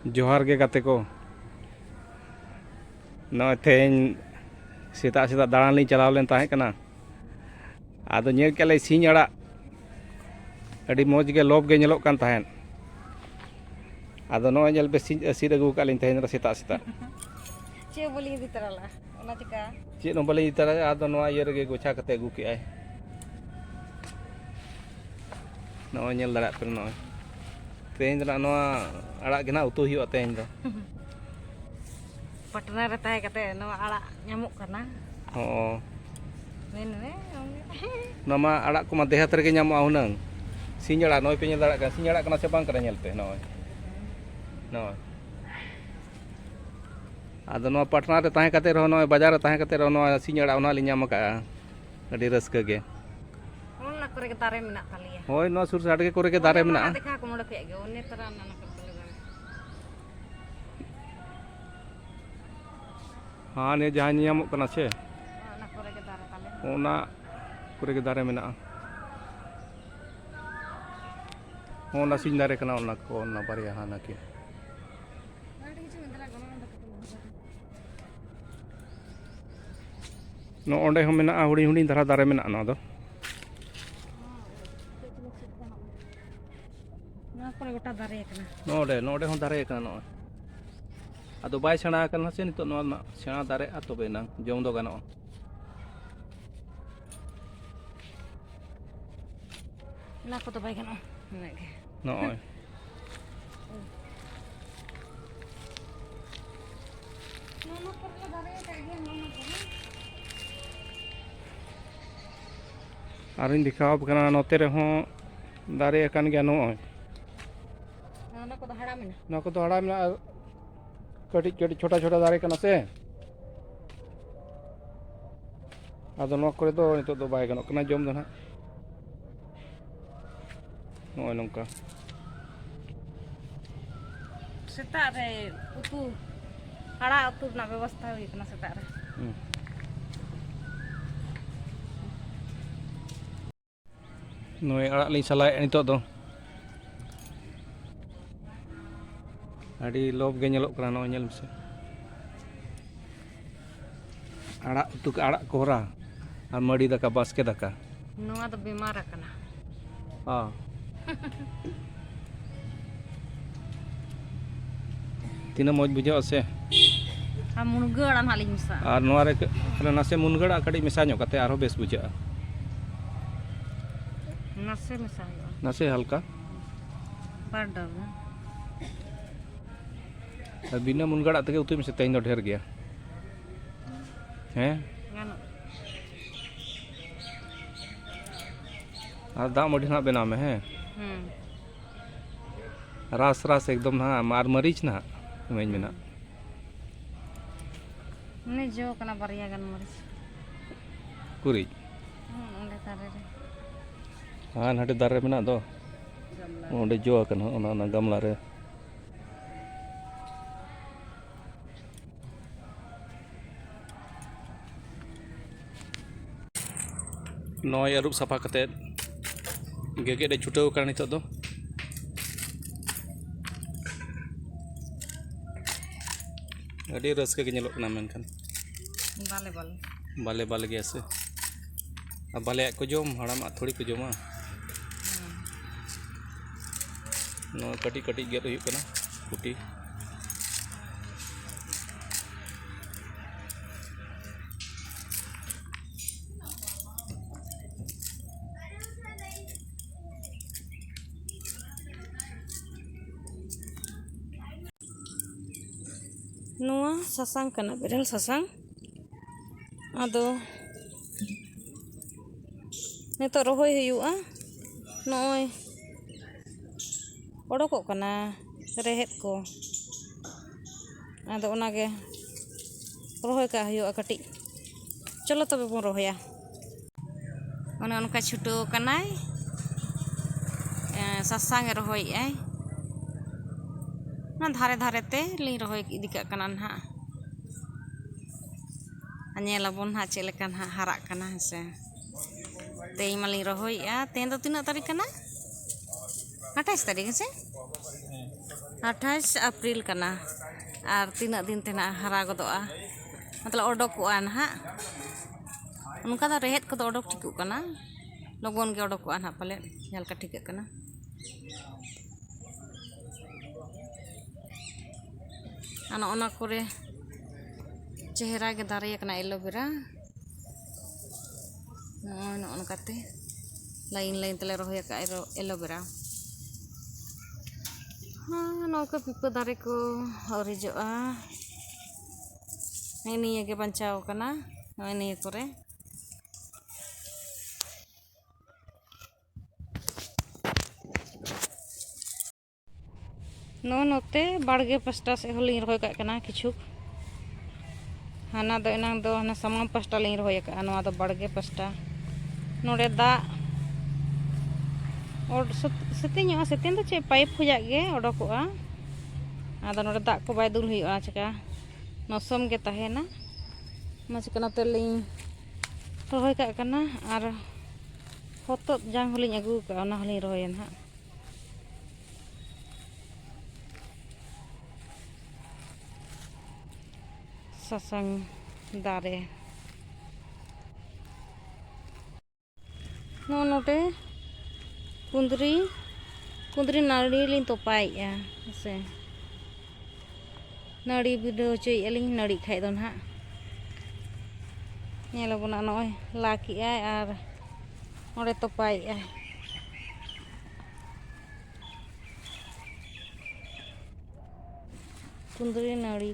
जोहार गे गाते को नॉय तेन सेता सेता दाड़ान ली चलाव लेन ताहे कना आदो नेल केले सिंह अड़ा अड़ी मौज गे लोभ गे नेलोक कान ताहेन आदो नॉय नेल बे सिंह असीर अगू का लिन तेन सेता सेता चे बोली दी तरला ओना चिका चे नो बले इतर आदो नॉय ये गे गोछा कते अगू के आय नॉय नेल दड़ा पे नॉय तेन रा नॉ अड़ा गे ना उतु हियो तेन दो पटना रे ताहे कते नो आड़ा ᱧᱟᱢᱚᱜ ᱠᱟᱱᱟ हो नेन ने नमा अड़ा को मा देहात रे गे ᱧᱟᱢᱚᱜᱼᱟ हुनंग सिंह अड़ा नॉय पे नेल दड़ा का सिंह अड़ा कना से बांग करा नेल पे नॉय नॉय आदो नो पटना रे ताहे कते रहो नॉय बाजार रे ताहे कते रहो नॉय सिंह अड़ा ओना लि ᱧᱟᱢ का अड़ी रस्का गे ओना करे के तारे मेना तालिया होय नो सुर साड के करे के दारे मेना देखा को मोड़ पे गे ओने तरा ना ना कर ले हाँ ने जहाँ नियम कना से ओना करे के तारे ताले ओना करे के दारे मेना ओना सिंह दारे कना ओना को ओना बारिया हाना के नो ओंडे हो मेना हुडी हुडी धरा दारे मेना ना दो ना करे गोटा दारे कना नोडे नोडे हो दारे कना नो आदो बाय सेणा कना से नितो नो सेणा दारे आ तबे ना जम दो गानो ना को तो बाय कना नेगे नोय नोनो करे दारे कागे नोनो करे आरिन दिखाव कना नोते रे हो दारे कन गया नोय नोनो को हड़ा में ना को तो हड़ा में कटी कटी छोटा छोटा दारे कना से आदो नो करे दो नितो दो बाय गनो कना जम दो ना नोय नंका सेता रे उतु हड़ा उतु ना व्यवस्था हुई कना सेता रे नोय अड़ा ली सलाय नितो दो अड़ी लोभ गे नेलोक कना नो नेल से अड़ा उतु अड़ा कोहरा और मड़ी दाका बास्के दाका नोआ तो बीमार कना हाँ तीना मौज बुझाव से आ मुनगड़ ना लिंग सा और नोआ रे नासे मुनगड़ा कड़ी मिसा ᱧᱚᱜ कते आरो बेस बुझा नसे मिसा नासे हल्का पाउडर और बिना मुनगड़ा तके उतु में से तेन दो ढेर गया हैं गानो और दाम मडी ना बेना में है रास रास एकदम ना मार मरीच ना मेज में ना ने जो कना बारिया गन मरीच कुरी ओंडे तारे रे हाँ नाटे दारे में ना दो ओंडे जो कना ओना गमला रे नॉय अरुप सफा कते गेगे दे छुटाव कर नितो दो अड़ी रस्के के नेलोक ना मेनखान बाले बाले बाले बाले गया से अब बाले को जोम हड़ाम थोड़ी को जोमा नो कटी कटी गेट हुई कना कुटी नोआ ससांग कना बेरल ससांग आदो नितो रोहय हुयुआ नोय ओडोको कना रेहेत को आदो ओनागे रोहय का हुयुआ कटी चलो तबे बन रोहया ओने उनका छुटो कनाय ससांग रोहय आय ना धारे धारे ते ली रोहय इदी का कना ना नेलाबन हा चेले कन हा हरा कना से तेई माली रोहय आ तेन दो तीना तारीख कना 28 तारीख से 28 अप्रैल कना और तीना दिन तेना हरा गदोआ मतलब ओडोकोआ नहाग उनका दा रेहेद को ओडोक ठिकु कना लगन गे ओडोकोआ ना पाले जलका ठिक कना आना ओना करे चेहरा के दारे कना एलोवेरा नोन ओनकाते लाइन लाइन तले रोहया का एलोवेरा हाँ नौका पिपा दारे को औरिजोआ निये के बंचाव कना निये करे नोते बाड़गे पास्टा से होली रोय का कना किछु हाना दो एनांग दो हाना सामान पास्टा लिंग रोय का नोआ दो बाड़गे पास्टा नोडे दा और सेतिन दो चे पाइप खुजा गे ओडोकोआ आदो नोडे दा को बाय दुल हुयुआ चका नसम गे तहेना मच कना तेलिंग रोय का कना और होतो जांग होलिंग अगु का ओना होलिंग रोय ना ससंग दारे नोटे कुंदरी नाड़ी लिंग तोपाइया से नाड़ी भिडियो चोइलिंग नाड़ी खाइ दो ना नेलबोना नय लाकिया और ओडे तोपाइया कुंदरी नाड़ी